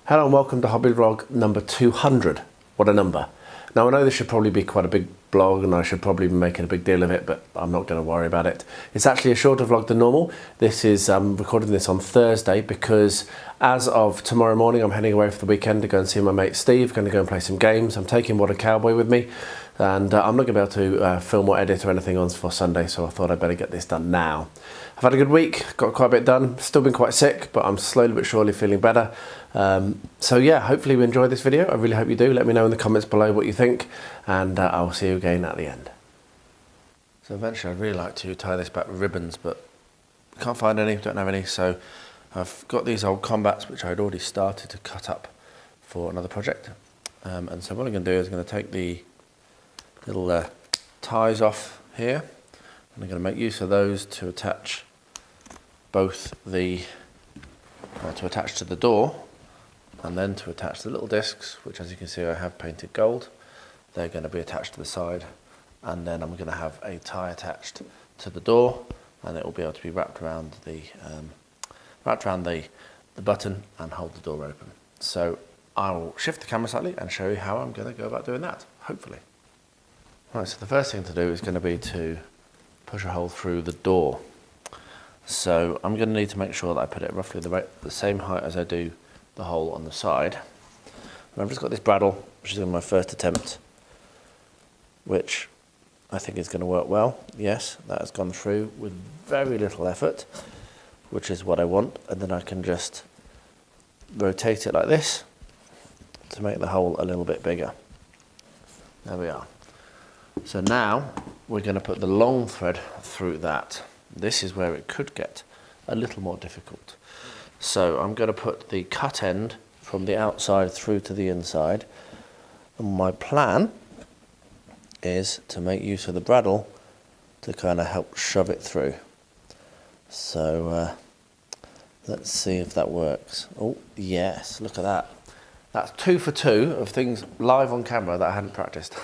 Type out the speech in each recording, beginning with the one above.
Hello and welcome to Hobby Vlog number 200. What a number. Now I know this should probably be quite a big vlog and I should probably be making a big deal of it, but I'm not going to worry about it. It's actually a shorter vlog than normal. This is recording this on Thursday because as of tomorrow morning I'm heading away for the weekend to go and see my mate Steve. Going to go and play some games. I'm taking What a Cowboy with me and I'm not going to be able to film or edit or anything on for Sunday, so I thought I'd better get this done now. I've had a good week, got quite a bit done, still been quite sick, but I'm slowly but surely feeling better. So yeah, hopefully you enjoy this video. I really hope you do. Let me know in the comments below what you think, and I'll see you again at the end. So eventually I'd really like to tie this back with ribbons, but can't find any, don't have any, so I've got these old combats which I'd already started to cut up for another project. And so what I'm going to do is I'm going to take the little ties off here, and I'm going to make use of those to attach both the to attach to the door, and then to attach the little discs, which as you can see I have painted gold. They're going to be attached to the side, and then I'm going to have a tie attached to the door, and it will be able to be wrapped around the button and hold the door open. So I will shift the camera slightly and show you how I'm going to go about doing that, hopefully. Right, so the first thing to do is going to be to push a hole through the door. So I'm going to need to make sure that I put it roughly the same height as I do the hole on the side. And I've just got this bradawl, which is in my first attempt, which I think is going to work well. Yes, that has gone through with very little effort, which is what I want. And then I can just rotate it like this to make the hole a little bit bigger. There we are. So now we're going to put the long thread through that. This is where it could get a little more difficult. So I'm going to put the cut end from the outside through to the inside. And my plan is to make use of the bradawl to kind of help shove it through. So let's see if that works. Oh yes, look at that. That's 2 for 2 of things live on camera that I hadn't practiced.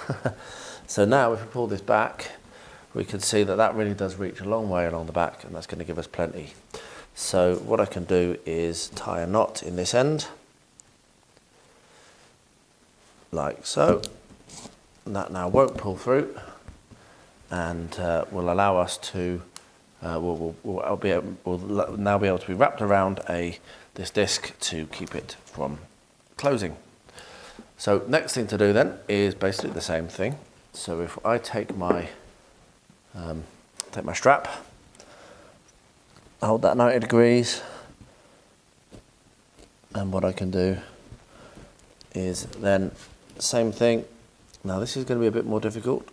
So now if we pull this back, we can see that that really does reach a long way along the back, and that's going to give us plenty. So what I can do is tie a knot in this end, like so. And that now won't pull through, and will allow us to, we'll now be able to be wrapped around this disc to keep it from closing. So next thing to do then is basically the same thing. So if I take my strap, hold that 90 degrees, and what I can do is then same thing. Now this is going to be a bit more difficult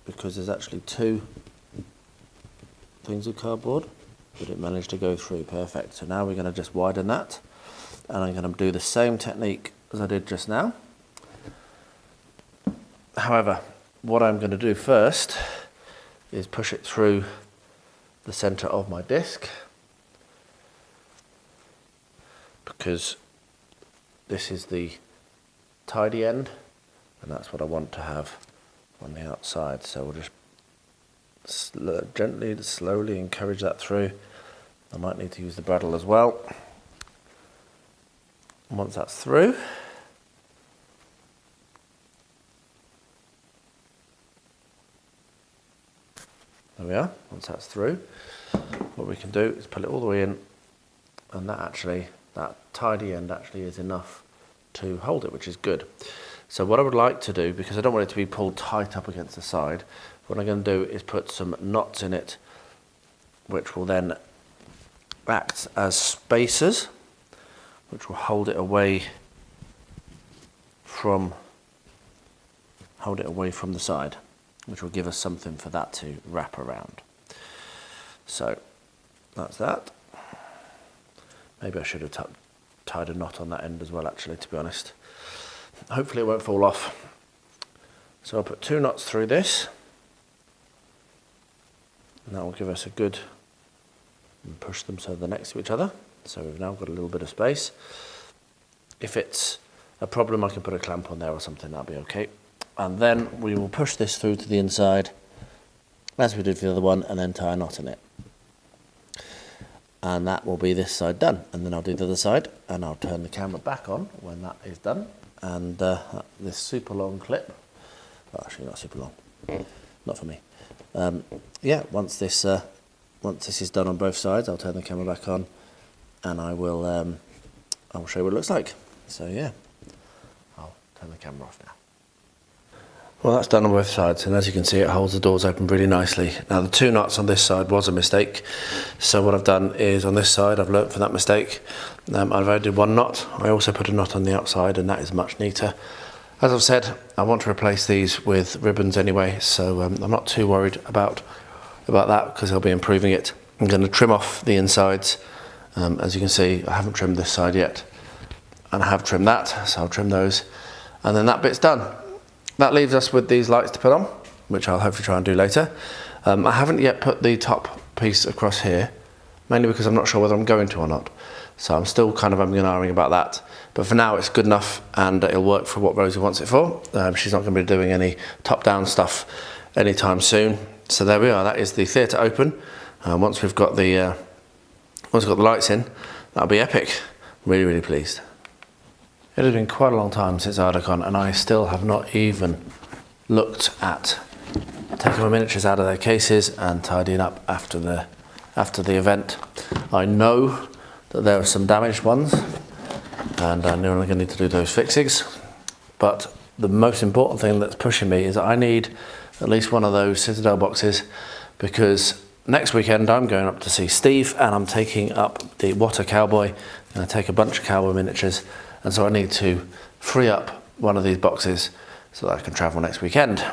because there's actually 2 things of cardboard, but it managed to go through perfect. So now we're going to just widen that, and I'm going to do the same technique as I did just now. However, what I'm going to do first is push it through the center of my disc, because this is the tidy end and that's what I want to have on the outside. So we'll just gently, slowly encourage that through. I might need to use the bradawl as well. And once that's through, there we are. Once that's through, what we can do is pull it all the way in, and that tidy end actually is enough to hold it, which is good. So what I would like to do, because I don't want it to be pulled tight up against the side, what I'm going to do is put some knots in it, which will then act as spacers, which will hold it away from the side, which will give us something for that to wrap around. So that's that. Maybe I should have tied a knot on that end as well, actually, to be honest. Hopefully it won't fall off. So I'll put 2 knots through this, and that will give us a good, and push them so they're next to each other. So we've now got a little bit of space. If it's a problem, I can put a clamp on there or something, that'll be okay. And then we will push this through to the inside, as we did for the other one, and then tie a knot in it. And that will be this side done. And then I'll do the other side, and I'll turn the camera back on when that is done. And this super long clip, well, actually not super long, not for me. Yeah, once this is done on both sides, I'll turn the camera back on, and I will show you what it looks like. So yeah, I'll turn the camera off now. Well, that's done on both sides, and as you can see, it holds the doors open really nicely. Now, the 2 knots on this side was a mistake, so what I've done is on this side, I've learnt from that mistake. I've only did 1 knot. I also put a knot on the outside, and that is much neater. As I've said, I want to replace these with ribbons anyway, so I'm not too worried about that because I'll be improving it. I'm going to trim off the insides. As you can see, I haven't trimmed this side yet, and I have trimmed that, so I'll trim those, and then that bit's done. That leaves us with these lights to put on, which I'll hopefully try and do later. I haven't yet put the top piece across here, mainly because I'm not sure whether I'm going to or not. So I'm still kind of umming and ahhing about that. But for now, it's good enough, and it'll work for what Rosie wants it for. She's not going to be doing any top-down stuff anytime soon. So there we are. That is the theatre open. Once we've got the lights in, that'll be epic. Really, really pleased. It has been quite a long time since ArdaCon, and I still have not even looked at taking my miniatures out of their cases and tidying up after the event. I know that there are some damaged ones, and I know I'm going to need to do those fixings. But the most important thing that's pushing me is that I need at least one of those Citadel boxes, because next weekend I'm going up to see Steve, and I'm taking up the Water Cowboy, and I take a bunch of cowboy miniatures. And so I need to free up one of these boxes so that I can travel next weekend.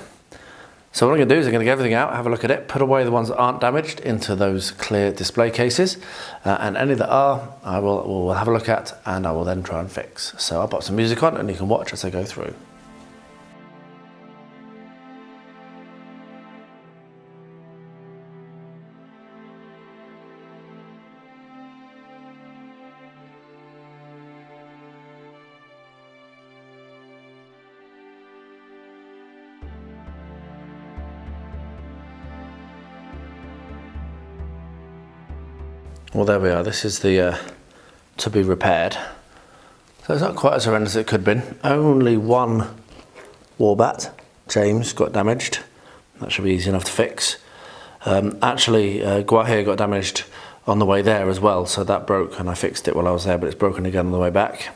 So what I'm going to do is I'm going to get everything out, have a look at it, put away the ones that aren't damaged into those clear display cases, and any that are, we'll have a look at, and I will then try and fix. So I'll put some music on, and you can watch as I go through. Well, there we are. This is the to be repaired. So it's not quite as horrendous as it could have been. Only one warbat, James, got damaged. That should be easy enough to fix. Actually, Guahir got damaged on the way there as well, so that broke, and I fixed it while I was there, but it's broken again on the way back.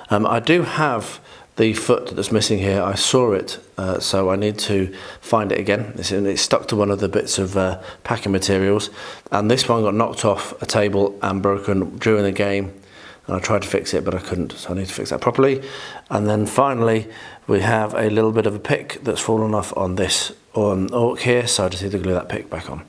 I do have the foot that's missing here. I saw it, so I need to find it again. It's stuck to one of the bits of packing materials, and this one got knocked off a table and broken during the game, and I tried to fix it but I couldn't, so I need to fix that properly. And then finally we have a little bit of a pick that's fallen off on this orc here, so I just need to glue that pick back on.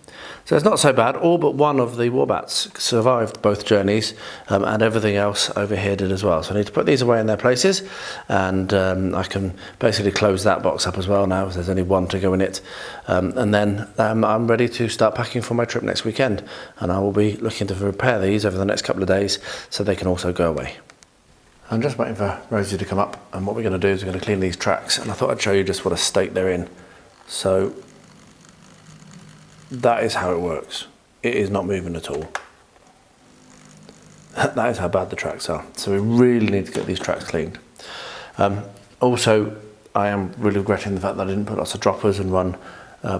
So it's not so bad. All but one of the warbats survived both journeys, and everything else over here did as well. So I need to put these away in their places, and I can basically close that box up as well now, there's only one to go in it. And then I'm ready to start packing for my trip next weekend, and I will be looking to repair these over the next couple of days so they can also go away. I'm just waiting for Rosie to come up, and what we're going to do is we're going to clean these tracks, and I thought I'd show you just what a state they're in. So that is how it works. It is not moving at all. That is how bad the tracks are. So we really need to get these tracks cleaned. Also, I am really regretting the fact that I didn't put lots of droppers and run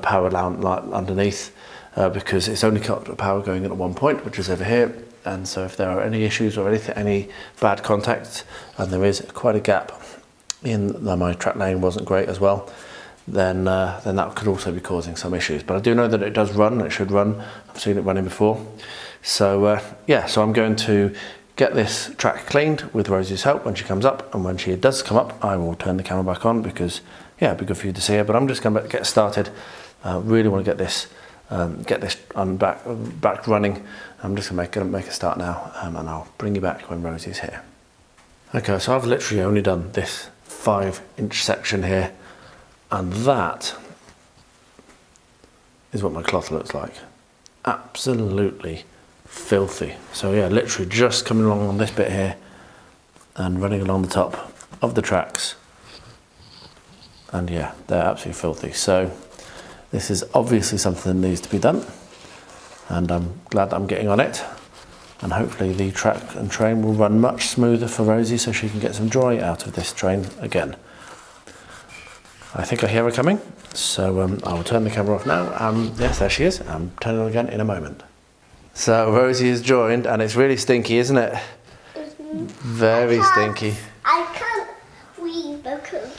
power underneath, because it's only got power going in at one point, which is over here. And so if there are any issues or any bad contacts, and there is quite a gap in that my track lane wasn't great as well, then that could also be causing some issues. But I do know that it does run, it should run. I've seen it running before. So yeah, so I'm going to get this track cleaned with Rosie's help when she comes up, and when she does come up, I will turn the camera back on, because yeah, it'd be good for you to see her. But I'm just going to get started. Really want to get this back running. I'm just going to make a start now, and I'll bring you back when Rosie's here. Okay, so I've literally only done this 5-inch section here, and that is what my cloth looks like. Absolutely filthy. So yeah, literally just coming along on this bit here and running along the top of the tracks. And yeah, they're absolutely filthy. So this is obviously something that needs to be done. And I'm glad that I'm getting on it. And hopefully the track and train will run much smoother for Rosie so she can get some joy out of this train again. I think I hear her coming, so I will turn the camera off now. Yes, there she is. I'm turning it on again in a moment. So Rosie has joined, and it's really stinky, isn't it? Very stinky. I can't breathe because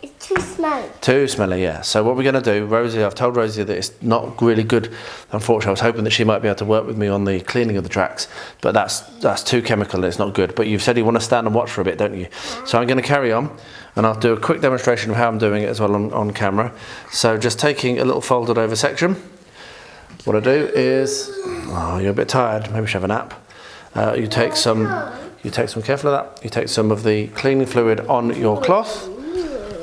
it's too smelly. Too smelly, yeah. So what we're going to do, Rosie, I've told Rosie that it's not really good. Unfortunately, I was hoping that she might be able to work with me on the cleaning of the tracks, but that's too chemical and it's not good. But you've said you want to stand and watch for a bit, don't you? So I'm going to carry on, and I'll do a quick demonstration of how I'm doing it as well on camera. So just taking a little folded over section. What I do is, oh, you're a bit tired, maybe you should have a nap. You take some, careful of that, you take some of the cleaning fluid on your cloth,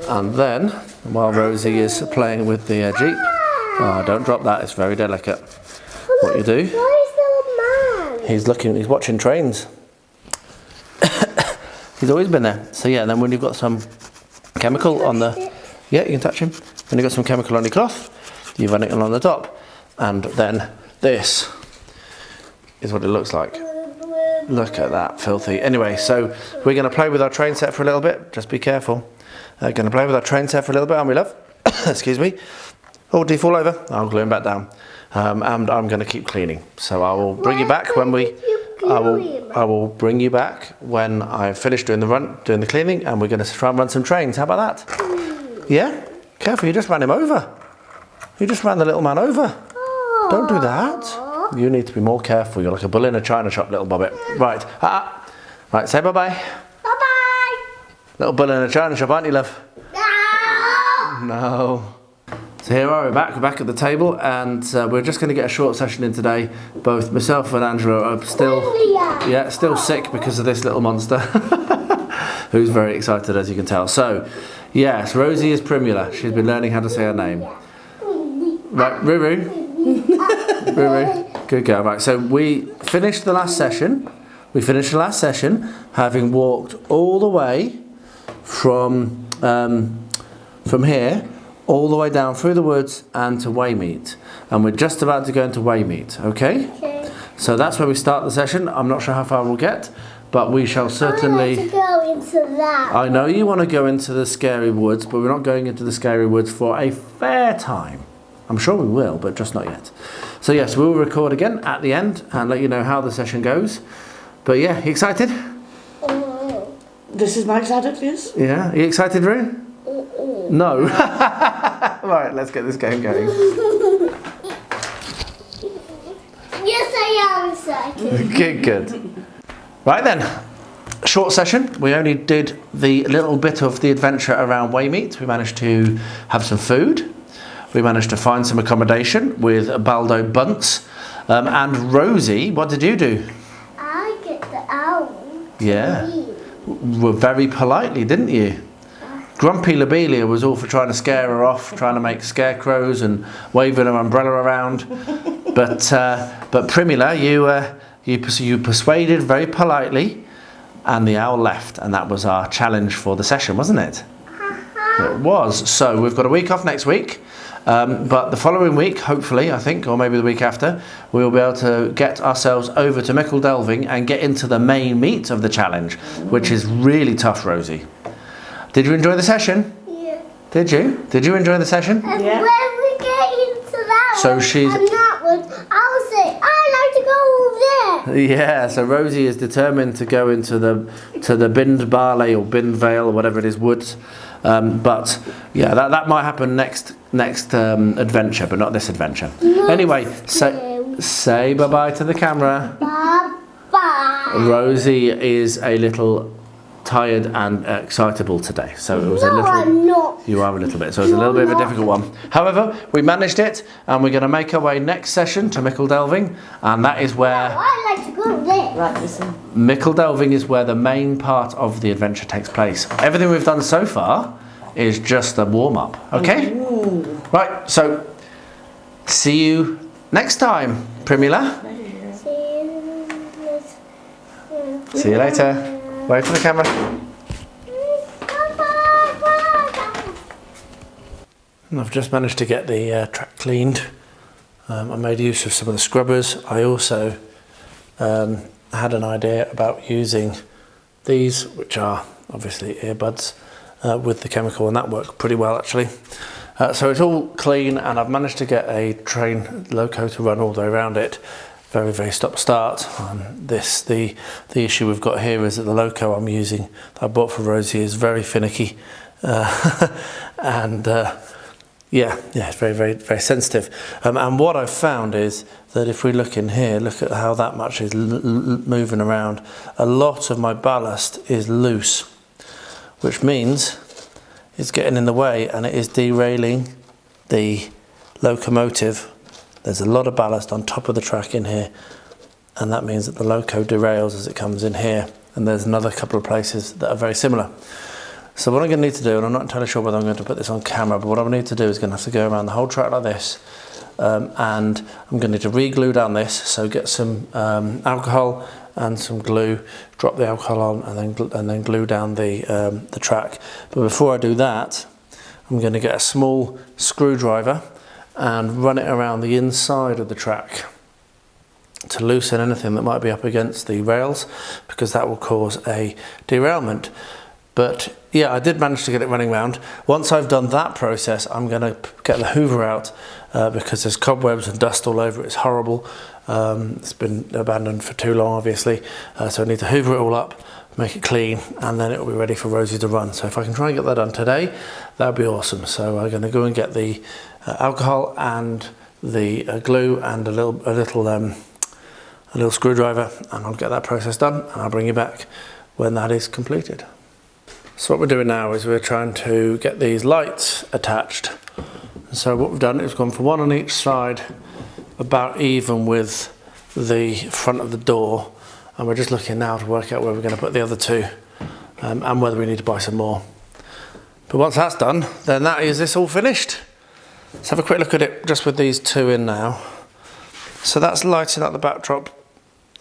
and then, while Rosie is playing with the Jeep, oh, don't drop that, it's very delicate. What you do, Why is there a man? he's watching trains. He's always been there. So yeah, then when you've got some chemical on the, yeah, you can touch him. When you've got some chemical on your cloth, you run it along the top, and then this is what it looks like. Look at that, filthy. Anyway, so we're going to play with our train set for a little bit. Just be careful. Going to play with our train set for a little bit, aren't we, love? Excuse me. Oh, do you fall over? I'll glue him back down. And I'm going to keep cleaning. So I will bring you back when we. I will bring you back when I've finished doing the cleaning, and we're going to try and run some trains. How about that? Yeah. Careful! You just ran him over. You just ran the little man over. Don't do that. You need to be more careful. You're like a bull in a china shop, little bobbit. Right. Right. Say bye bye. Bye bye. Little bull in a china shop, aren't you, love? No. No. So here we're back at the table, and we're just going to get a short session in today. Both myself and Angela are still sick because of this little monster, who's very excited, as you can tell. So, yes, Rosie is Primula. She's been learning how to say her name. Right, Ruru. Ruru. Good girl. Right, so we finished the last session. Having walked all the way from here, all the way down through the woods and to Waymeet. And we're just about to go into Waymeet, okay? Okay. So that's where we start the session. I'm not sure how far we'll get, but we shall certainly... I want to go into that. I know you want to go into the scary woods, but we're not going into the scary woods for a fair time. I'm sure we will, but just not yet. So yes, we'll record again at the end and let you know how the session goes. But yeah, you excited? This is my excited face. Yeah, are you excited, Roo? No. Right, let's get this game going. Yes, I am excited. Good. Right then, short session. We only did the little bit of the adventure around Waymeet. We managed to have some food. We managed to find some accommodation with Baldo Bunce. And Rosie, what did you do? I get the owl. Yeah. Well, very politely, didn't you? Grumpy Lobelia was all for trying to scare her off, trying to make scarecrows and waving her umbrella around. But Primula, you persuaded very politely, and the owl left, and that was our challenge for the session, wasn't it? It was. So we've got a week off next week, but the following week, hopefully, I think, or maybe the week after, we'll be able to get ourselves over to Mickle Delving and get into the main meat of the challenge, which is really tough, Rosie. Did you enjoy the session? Yeah. Did you? Did you enjoy the session? And Yeah. when we get into that So one, she's- and that one, I'll say, I like to go over there. Yeah, so Rosie is determined to go into the Bind Barley or Bind Vale or whatever it is, woods. But yeah, that might happen next adventure, but not this adventure. Anyway, say bye-bye to the camera. Bye-bye. Rosie is a little tired and excitable today, so it was a little... I'm not. You are a little bit, so it's a little bit of a difficult one. However, we managed it, and we're going to make our way next session to Mickle Delving, and that is where... I like to go there. Right, listen. Mickle Delving is where the main part of the adventure takes place. Everything we've done so far is just a warm-up, okay? Ooh. Right, so see you next time, Primula. See you later. Wait for the camera. And I've just managed to get the track cleaned. I made use of some of the scrubbers. I also had an idea about using these, which are obviously earbuds, with the chemical, and that worked pretty well actually. So it's all clean, and I've managed to get a train loco to run all the way around it. Very, very stop-start. The issue we've got here is that the loco I'm using, that I bought for Rosie, is very finicky. And yeah, it's very, very, very sensitive. And what I've found is that if we look in here, look at how that much is moving around. A lot of my ballast is loose, which means it's getting in the way and it is derailing the locomotive. There's a lot of ballast on top of the track in here, and that means that the loco derails as it comes in here. And there's another couple of places that are very similar. So what I'm going to need to do, and I'm not entirely sure whether I'm going to put this on camera, but what I need to do is going to have to go around the whole track like this, and I'm going to need to re-glue down this. So get some alcohol and some glue, drop the alcohol on, and then glue down the track. But before I do that, I'm going to get a small screwdriver and run it around the inside of the track to loosen anything that might be up against the rails, because that will cause a derailment. But yeah, I did manage to get it running round. Once I've done that process, I'm going to get the hoover out because there's cobwebs and dust all over it. It's horrible. It's been abandoned for too long, obviously. So I need to hoover it all up, make it clean, and then it will be ready for Rosie to run. So if I can try and get that done today, that would be awesome. So I'm going to go and get the alcohol and the glue and a little screwdriver, and I'll get that process done, and I'll bring you back when that is completed. So what we're doing now is we're trying to get these lights attached. So what we've done is gone for one on each side, about even with the front of the door, and we're just looking now to work out where we're going to put the other two, and whether we need to buy some more. But once that's done, then that is this all finished. Let's have a quick look at it just with these two in now. So that's lighting up the backdrop.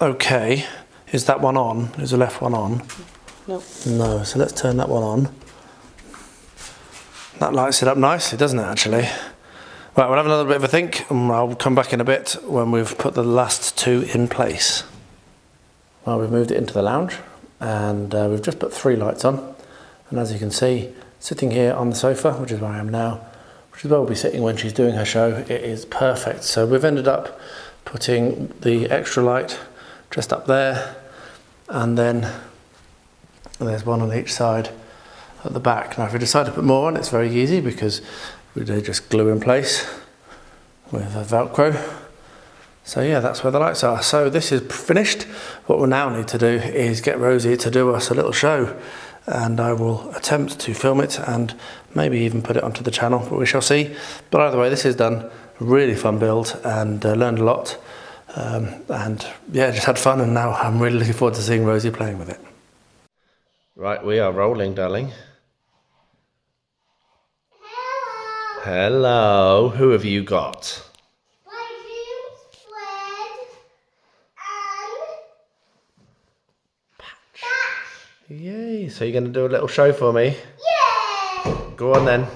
Okay, is that one on? Is the left one on? No, so let's turn that one on. That lights it up nicely, doesn't it, actually? Right, we'll have another bit of a think, and I'll come back in a bit when we've put the last two in place. Well, we've moved it into the lounge, and we've just put 3 lights on. And as you can see, sitting here on the sofa, which is where I am now, which is where we'll be sitting when she's doing her show, it is perfect. So we've ended up putting the extra light just up there, and then there's one on each side at the back. Now if we decide to put more on, it's very easy because we do just glue in place with a Velcro. So yeah, that's where the lights are. So this is finished. What we now need to do is get Rosie to do us a little show, and I will attempt to film it and maybe even put it onto the channel, but we shall see. But either way, this is done. Really fun build, and learned a lot. And yeah, just had fun, and now I'm really looking forward to seeing Rosie playing with it. Right, we are rolling, darling. Hello. Hello, who have you got? My dreams, Fred, and Patch. Yay, so you're going to do a little show for me? Yeah. Go on then.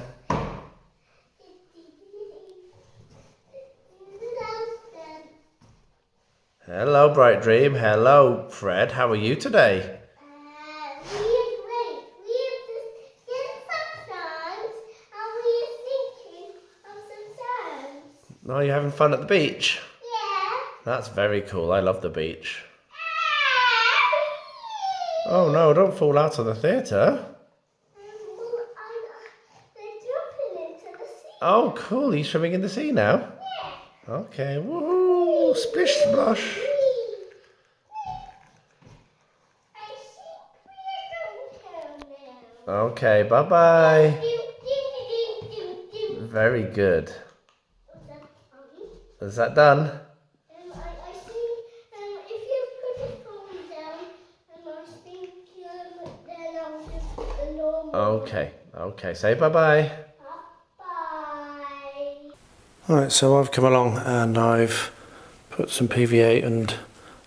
Hello, Bright Dream. Hello, Fred. How are you today? We are great. We have just getting some songs, and we are thinking of some songs. Oh, you're having fun at the beach? Yeah. That's very cool. I love the beach. Oh no, don't fall out of the theatre. They're jumping into the sea. Oh, cool. Are you swimming in the sea now? Yeah. Okay. Woohoo! Splish splosh. Okay, bye-bye. Very good. Is that done? I think if you put the phone down, I think then I'll just put the normal. Okay. Say bye-bye. Bye. Alright, so I've come along and I've put some PVA and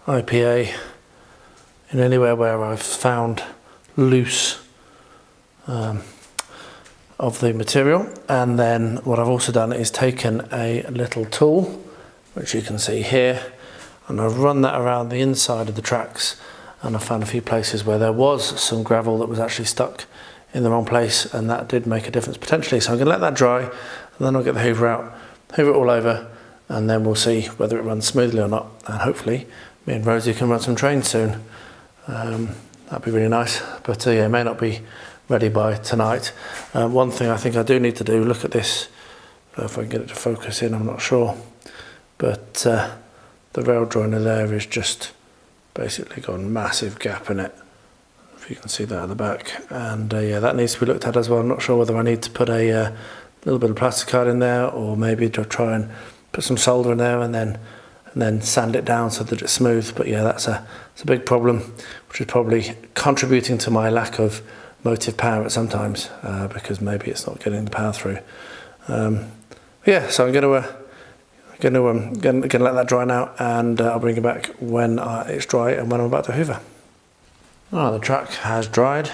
IPA in anywhere where I've found loose of the material. And then what I've also done is taken a little tool, which you can see here, and I've run that around the inside of the tracks, and I found a few places where there was some gravel that was actually stuck in the wrong place, and that did make a difference potentially. So I'm going to let that dry, and then I'll get the hoover out, hoover it all over, and then we'll see whether it runs smoothly or not, and hopefully me and Rosie can run some trains soon. That'd be really nice, but yeah, it may not be ready by tonight. One thing I think I do need to do, look at this, if I can get it to focus in, I'm not sure, but the rail joiner there is just basically got a massive gap in it, if you can see that at the back, and yeah, that needs to be looked at as well. I'm not sure whether I need to put a little bit of plastic card in there, or maybe to try and put some solder in there and then sand it down so that it's smooth. But yeah, it's a big problem, which is probably contributing to my lack of motive power at sometimes, because maybe it's not getting the power through. Yeah, so I'm gonna let that dry now, and I'll bring it back when it's dry and when I'm about to hoover. The track has dried,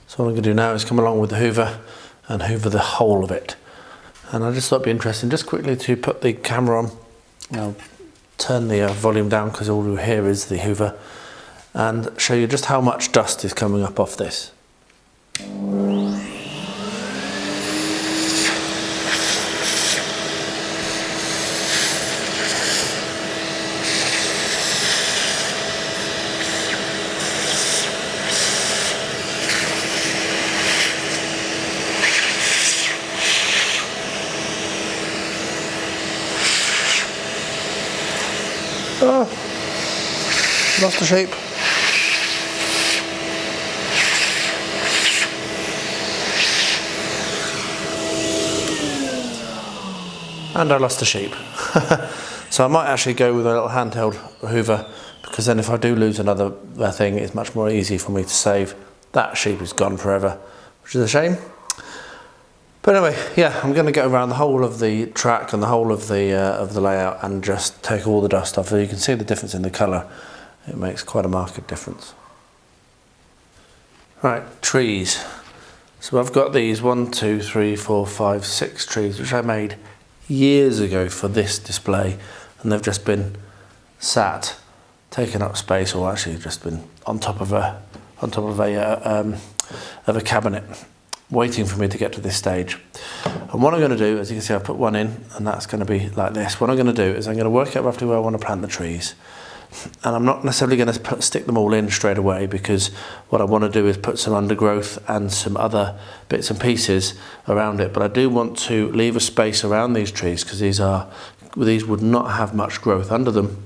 so what I'm going to do now is come along with the hoover and hoover the whole of it. And I just thought it'd be interesting just quickly to put the camera on. I'll turn the volume down because all you hear is the hoover, and show you just how much dust is coming up off this. Oh, lost the shape. And I lost the sheep. So I might actually go with a little handheld hoover, because then if I do lose another thing, it's much more easy for me to save. That sheep is gone forever, which is a shame. But anyway, yeah, I'm going to go around the whole of the track and the whole of the layout and just take all the dust off. So you can see the difference in the colour. It makes quite a marked difference. Right, trees. So I've got these 1, 2, 3, 4, 5, 6 trees, which I made years ago for this display, and they've just been sat, taking up space, or actually just been on top of a cabinet, waiting for me to get to this stage. And what I'm going to do, as you can see, I've put one in, and that's going to be like this. What I'm going to do is I'm going to work out roughly where I want to plant the trees, and I'm not necessarily going to stick them all in straight away, because what I want to do is put some undergrowth and some other bits and pieces around it. But I do want to leave a space around these trees, because these would not have much growth under them.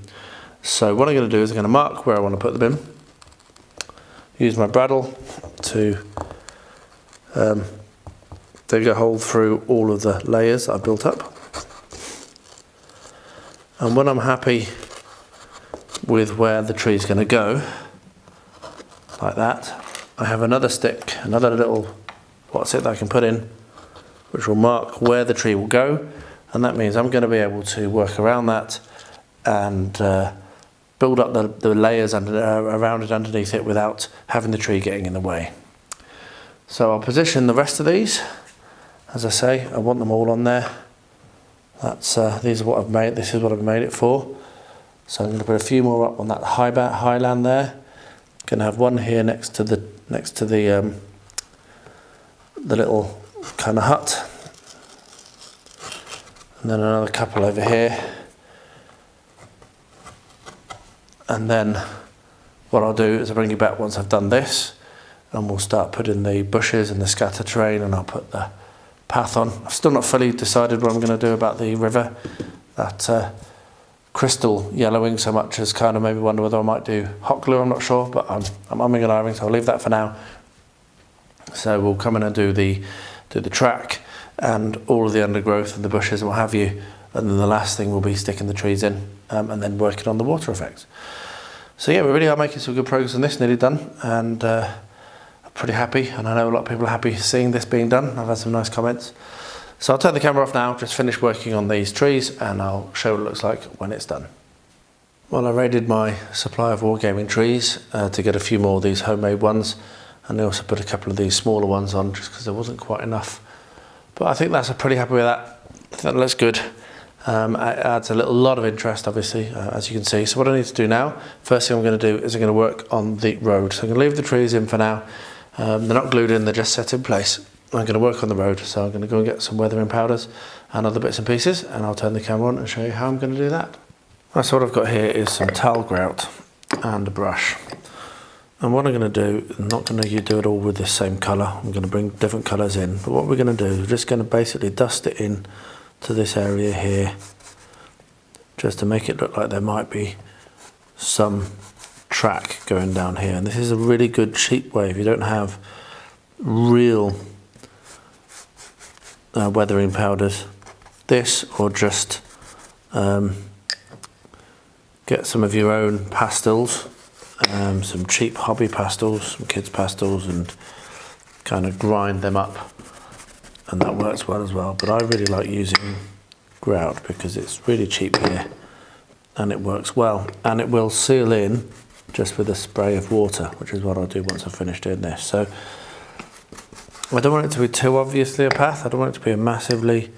So what I'm going to do is I'm going to mark where I want to put them in, use my bradawl to dig a hole through all of the layers I've built up. And when I'm happy with where the tree is going to go, like that, I have another stick, another little what's it that I can put in, which will mark where the tree will go, and that means I'm going to be able to work around that and build up the layers around it, underneath it, without having the tree getting in the way. So I'll position the rest of these. As I say, I want them all on there. These are what I've made. This is what I've made it for. So I'm going to put a few more up on that highland there. Going to have one here next to the little kind of hut, and then another couple over here. And then what I'll do is I'll bring you back once I've done this, and we'll start putting the bushes and the scatter terrain, and I'll put the path on. I've still not fully decided what I'm going to do about the river. That crystal yellowing so much as kind of maybe wonder whether I might do hot glue. I'm not sure, but I'm umming and ahhing, so I'll leave that for now. So we'll come in and do the track and all of the undergrowth and the bushes and what have you, and then the last thing will be sticking the trees in, and then working on the water effects. So yeah, we really are making some good progress on this, nearly done, and I'm pretty happy, and I know a lot of people are happy seeing this being done. I've had some nice comments. So I'll turn the camera off now, just finish working on these trees, and I'll show what it looks like when it's done. Well, I raided my supply of wargaming trees to get a few more of these homemade ones, and I also put a couple of these smaller ones on just because there wasn't quite enough But I think that's pretty happy with that. That looks good. It adds a lot of interest, obviously, as you can see. So what I need to do now, first thing I'm going to do is I'm going to work on the road. So I'm going to leave the trees in for now. They're not glued in, they're just set in place. I'm going to work on the road, so I'm going to go and get some weathering powders and other bits and pieces, and I'll turn the camera on and show you how I'm going to do that. So what I've got here is some towel grout and a brush. And what I'm going to do, I'm not going to do it all with the same colour, I'm going to bring different colours in. But what we're going to do is we're just going to basically dust it in to this area here, just to make it look like there might be some track going down here. And this is a really good cheap way if you don't have real weathering powders. This, or just get some of your own pastels, some cheap hobby pastels, some kids pastels, and kind of grind them up, and that works well as well. But I really like using grout because it's really cheap here and it works well, and it will seal in just with a spray of water, which is what I'll do once I've finished doing this. So I don't want it to be too obviously a path. I don't want it to be a massively,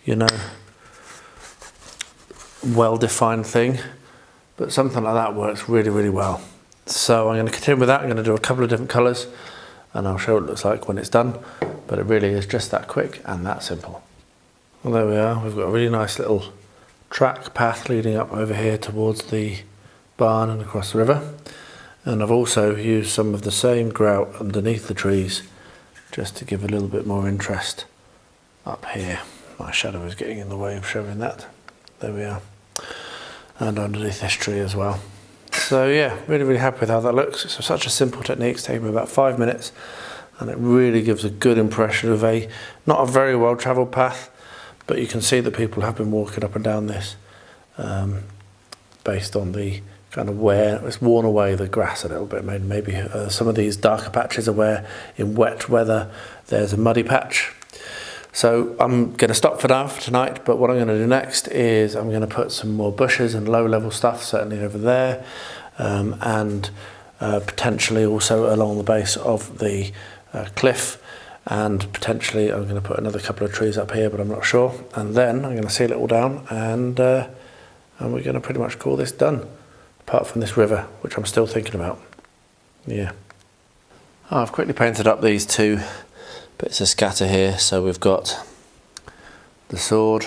you know, well-defined thing, but something like that works really, really well. So I'm going to continue with that. I'm going to do a couple of different colours and I'll show what it looks like when it's done, but it really is just that quick and that simple. Well, there we are. We've got a really nice little track path leading up over here towards the barn and across the river, and I've also used some of the same grout underneath the trees just to give a little bit more interest up here. My shadow is getting in the way of showing that. There we are. And underneath this tree as well. So yeah, really, really happy with how that looks. It's such a simple technique. It's taken me about 5 minutes, and it really gives a good impression of not a very well travelled path, but you can see that people have been walking up and down this based on the kind of where it's worn away the grass a little bit. Maybe some of these darker patches are where in wet weather there's a muddy patch. So I'm going to stop for now for tonight, but what I'm going to do next is I'm going to put some more bushes and low level stuff certainly over there, and potentially also along the base of the cliff, and potentially I'm going to put another couple of trees up here, but I'm not sure. And then I'm going to seal it all down, and we're going to pretty much call this done, apart from this river, which I'm still thinking about. Yeah. I've quickly painted up these two bits of scatter here. So we've got the sword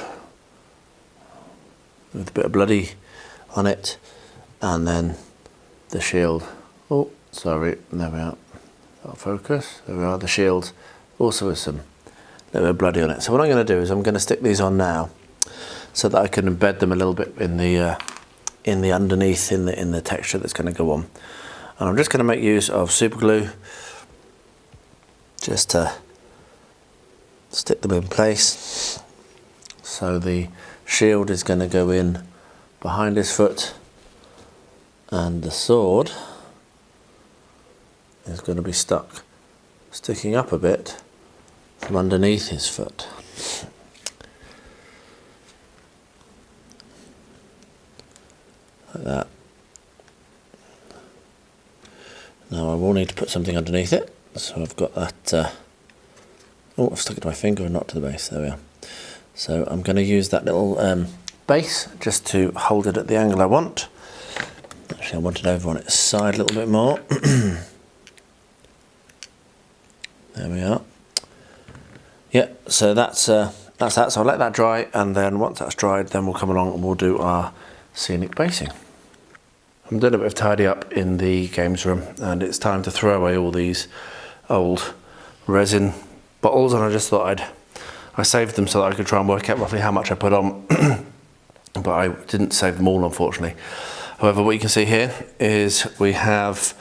with a bit of bloody on it, and then the shield. Oh, sorry, there we are. That'll focus. There we are. The shield also with some little bit of bloody on it. So what I'm going to do is I'm going to stick these on now, so that I can embed them a little bit in the underneath in the texture that's going to go on. And I'm just going to make use of super glue just to stick them in place. So the shield is going to go in behind his foot, and the sword is going to be sticking up a bit from underneath his foot. Like that. Now I will need to put something underneath it, so I've got that. Oh, I've stuck it to my finger and not to the base. There we are. So I'm going to use that little base just to hold it at the angle I want. Actually, I want it over on its side a little bit more. There we are. Yeah, so that's that. So I'll let that dry, and then once that's dried, then we'll come along and we'll do our scenic basing. I'm doing a bit of tidy up in the games room, and it's time to throw away all these old resin bottles, and I just thought I saved them so that I could try and work out roughly how much I put on, but I didn't save them all, unfortunately. However, what you can see here is we have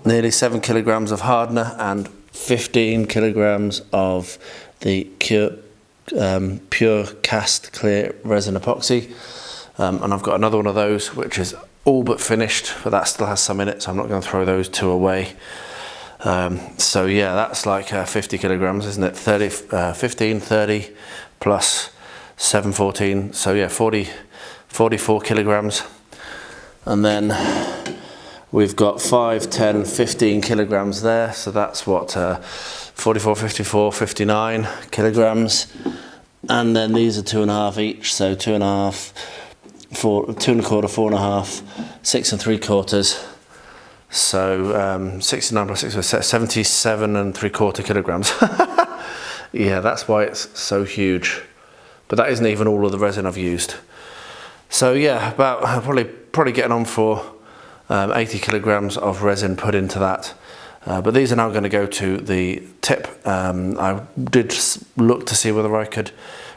nearly 7 kilograms of hardener and 15 kilograms of the pure cast clear resin epoxy, and I've got another one of those which is all but finished, but that still has some in it, so I'm not going to throw those two away. So yeah, that's like 50 kilograms, isn't it? 15, 30 plus 7, 14, so yeah, 44 kilograms. And then We've got 5, 10, 15 kilograms there, so that's what, 44, 54, 59 kilograms. And then these are 2.5 each, so 2.5, 4, 2.25, 4.5, 6 3/4. So 69 plus 6, 77 3/4 kilograms. Yeah, that's why it's so huge. But that isn't even all of the resin I've used. So yeah, about probably getting on for 80 kilograms of resin put into that. But these are now going to go to the tip. I did look to see whether I could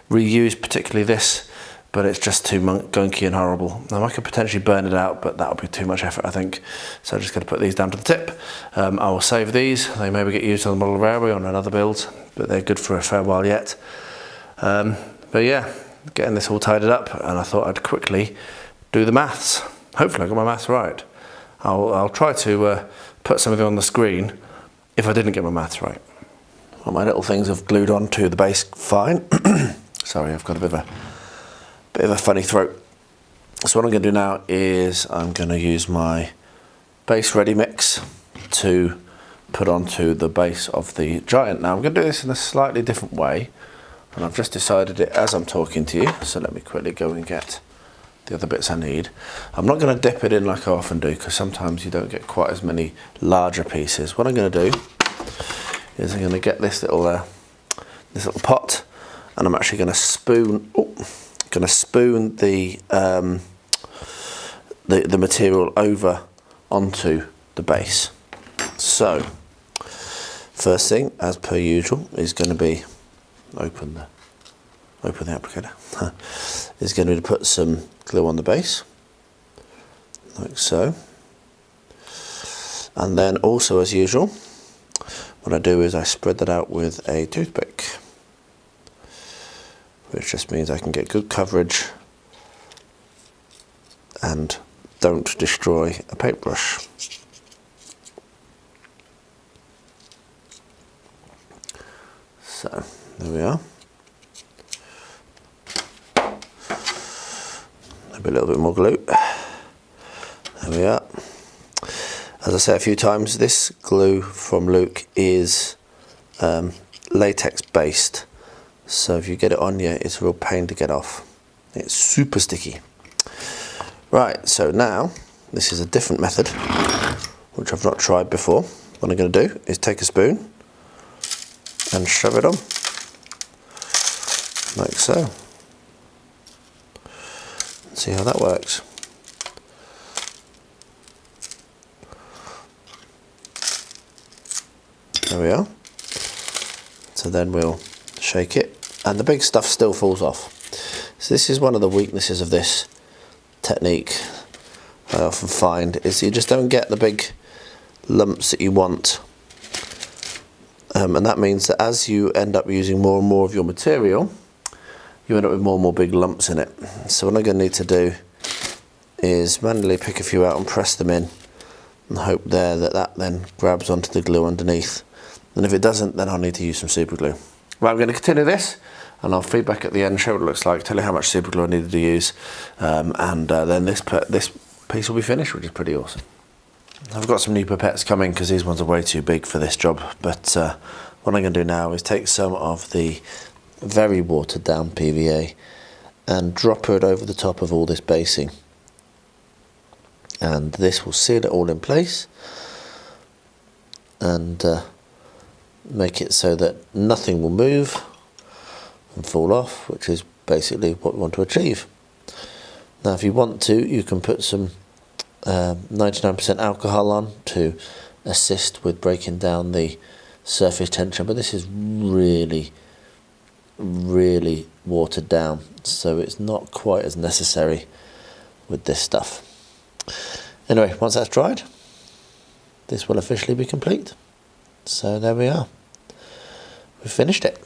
reuse particularly this, but it's just too gunky and horrible. Now I could potentially burn it out, but that would be too much effort, I think. So I'm just going to put these down to the tip. I will save these. They maybe get used on the model railway on another build, but they're good for a fair while yet. But yeah, getting this all tidied up, and I thought I'd quickly do the maths. Hopefully I got my maths right. I'll try to put something on the screen if I didn't get my maths right. Well, my little things have glued onto the base fine. Sorry, I've got a bit of a funny throat. So what I'm going to do now is I'm going to use my base ready mix to put onto the base of the Giant. Now I'm going to do this in a slightly different way, and I've just decided it as I'm talking to you, so let me quickly go and get the other bits I need. I'm not going to dip it in like I often do, because sometimes you don't get quite as many larger pieces. What I'm going to do is I'm going to get this little pot, and I'm actually going to spoon the material over onto the base. So first thing, as per usual, is going to be open the applicator. Is going to be to put some glue on the base, like so. And then also, as usual, what I do is I spread that out with a toothpick, which just means I can get good coverage and don't destroy a paintbrush. So there we are. Maybe a little bit more glue. There we are. As I say a few times, this glue from Luke is latex based, so if you get it on you, it's a real pain to get off. It's super sticky. Right, so now this is a different method which I've not tried before. What I'm going to do is take a spoon and shove it on like so. See how that works. There we are. So then we'll shake it, and the big stuff still falls off. So this is one of the weaknesses of this technique I often find, is you just don't get the big lumps that you want. And that means that as you end up using more and more of your material, you end up with more and more big lumps in it. So what I'm going to need to do is manually pick a few out and press them in, and hope there that then grabs onto the glue underneath. And if it doesn't, then I'll need to use some super glue. Right, I'm going to continue this, and I'll feed back at the end, show what it looks like, tell you how much super glue I needed to use, and then this piece will be finished, which is pretty awesome. I've got some new pipettes coming because these ones are way too big for this job, but what I'm going to do now is take some of the very watered down PVA and drop it over the top of all this basing, and this will seal it all in place and make it so that nothing will move and fall off, which is basically what we want to achieve. Now if you want to, you can put some 99% alcohol on to assist with breaking down the surface tension, but this is really watered down, so it's not quite as necessary with this stuff. Anyway, once that's dried, this will officially be complete. So there we are. We've finished it.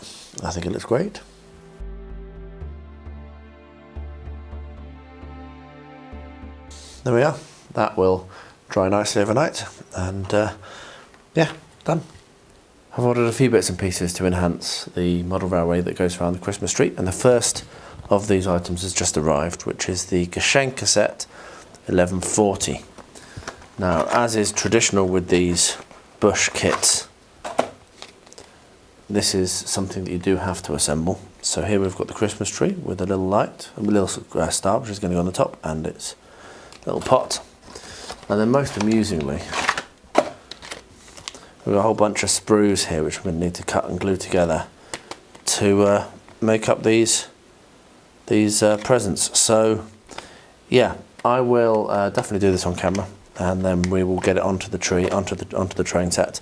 I think it looks great. There we are. That will dry nicely overnight, and yeah, done. I've ordered a few bits and pieces to enhance the model railway that goes around the Christmas tree, and the first of these items has just arrived, which is the Geshenka set 1140. Now, as is traditional with these bush kits, this is something that you do have to assemble. So here we've got the Christmas tree with a little light, a little star which is going to go on the top, and its little pot. And then most amusingly, we've got a whole bunch of sprues here which we're going to need to cut and glue together to make up these presents. So yeah, I will definitely do this on camera, and then we will get it onto the tree, onto the train set,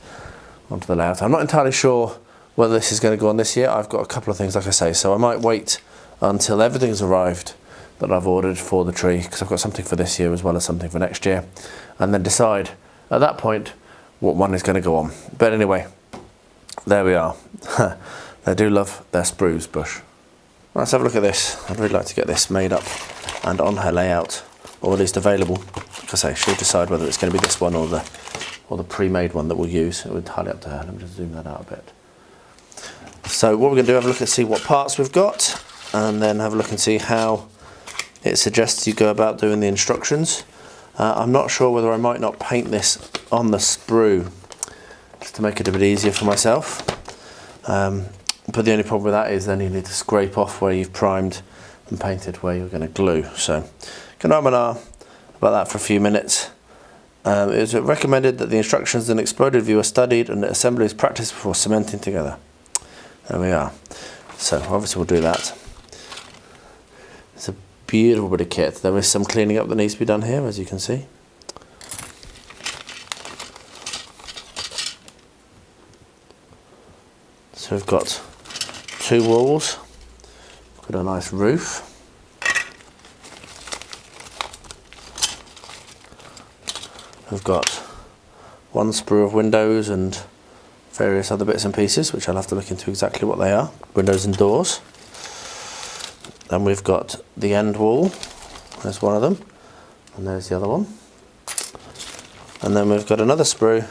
onto the layout. I'm not entirely sure whether this is going to go on this year. I've got a couple of things, like I say, so I might wait until everything's arrived that I've ordered for the tree, because I've got something for this year as well as something for next year, and then decide at that point what one is going to go on. But anyway, there we are. They do love their spruce bush. Let's have a look at this. I'd really like to get this made up and on her layout, or at least available. Like I say, she'll decide whether it's going to be this one or the pre-made one that we'll use. It's entirely up to her. Let me just zoom that out a bit. So what we're going to do, have a look and see what parts we've got, and then have a look and see how it suggests you go about doing the instructions. I'm not sure whether I might not paint this on the sprue just to make it a bit easier for myself. But the only problem with that is then you need to scrape off where you've primed and painted where you're going to glue. So can I about that for a few minutes. It is recommended that the instructions in exploded view are studied and that assembly is practiced before cementing together. There we are. So obviously we'll do that. It's a beautiful bit of kit. There is some cleaning up that needs to be done here, as you can see. So we've got two walls, we've got a nice roof, we've got one sprue of windows and various other bits and pieces, which I'll have to look into exactly what they are, windows and doors. Then we've got the end wall, there's one of them, and there's the other one. And then we've got another sprue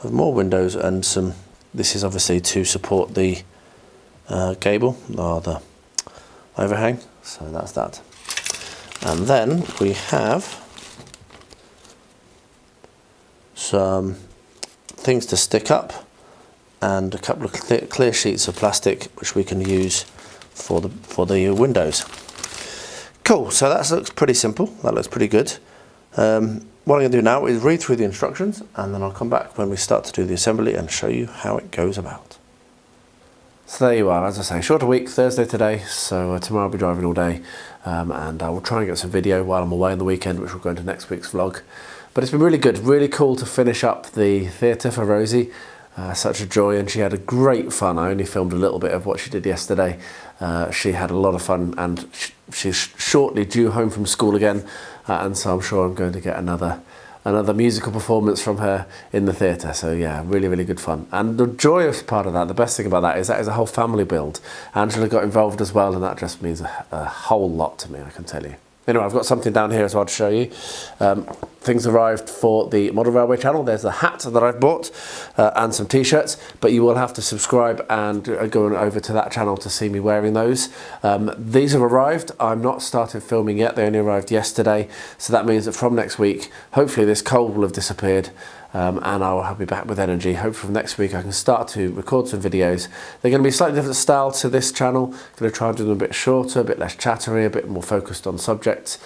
of more windows and some, this is obviously to support the gable or the overhang, so that's that. And then we have some things to stick up and a couple of clear sheets of plastic which we can use for the windows. Cool, so that looks pretty simple, that looks pretty good. What I'm going to do now is read through the instructions, and then I'll come back when we start to do the assembly and show you how it goes about. So there you are, as I say, shorter week, Thursday today, so tomorrow I'll be driving all day, and I will try and get some video while I'm away on the weekend, which will go into next week's vlog. But it's been really good, really cool to finish up the theatre for Rosie. Such a joy, and she had a great fun. I only filmed a little bit of what she did yesterday. She had a lot of fun, and she's shortly due home from school again, and so I'm sure I'm going to get another musical performance from her in the theatre. So yeah, really, really good fun. And the joyous part of that, the best thing about that is a whole family build. Angela got involved as well, and that just means a whole lot to me, I can tell you. Anyway, I've got something down here as well to show you. Things arrived for the Model Railway channel. There's a hat that I've bought and some t-shirts, but you will have to subscribe and go over to that channel to see me wearing those. These have arrived. I'm not started filming yet. They only arrived yesterday. So that means that from next week, hopefully this cold will have disappeared. And I'll be back with energy. Hopefully from next week I can start to record some videos. They're going to be a slightly different style to this channel. Going to try and do them a bit shorter, a bit less chattery, a bit more focused on subjects,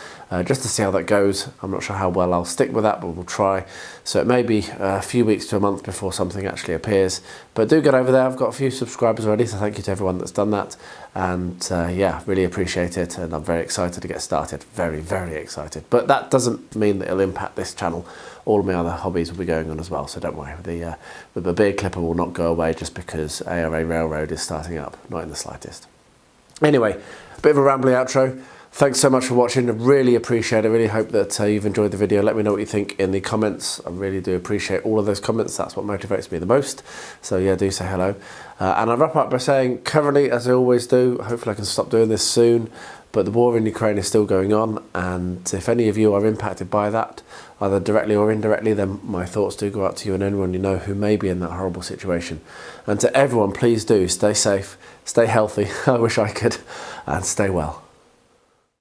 just to see how that goes. I'm not sure how well I'll stick with that, but we'll try. So it may be a few weeks to a month before something actually appears. But do get over there. I've got a few subscribers already, so thank you to everyone that's done that. And yeah, really appreciate it. And I'm very excited to get started. Very, very excited. But that doesn't mean that it'll impact this channel. All of my other hobbies will be going on as well, so don't worry. The beard clipper will not go away just because ARA Railroad is starting up, not in the slightest. Anyway, a bit of a rambling outro. Thanks so much for watching. I really appreciate it. I really hope that you've enjoyed the video. Let me know what you think in the comments. I really do appreciate all of those comments. That's what motivates me the most. So yeah, do say hello. And I'll wrap up by saying, currently, as I always do, hopefully I can stop doing this soon, but the war in Ukraine is still going on, and if any of you are impacted by that, either directly or indirectly, then my thoughts do go out to you and anyone you know who may be in that horrible situation. And to everyone, please do stay safe, stay healthy, I wish I could, and stay well.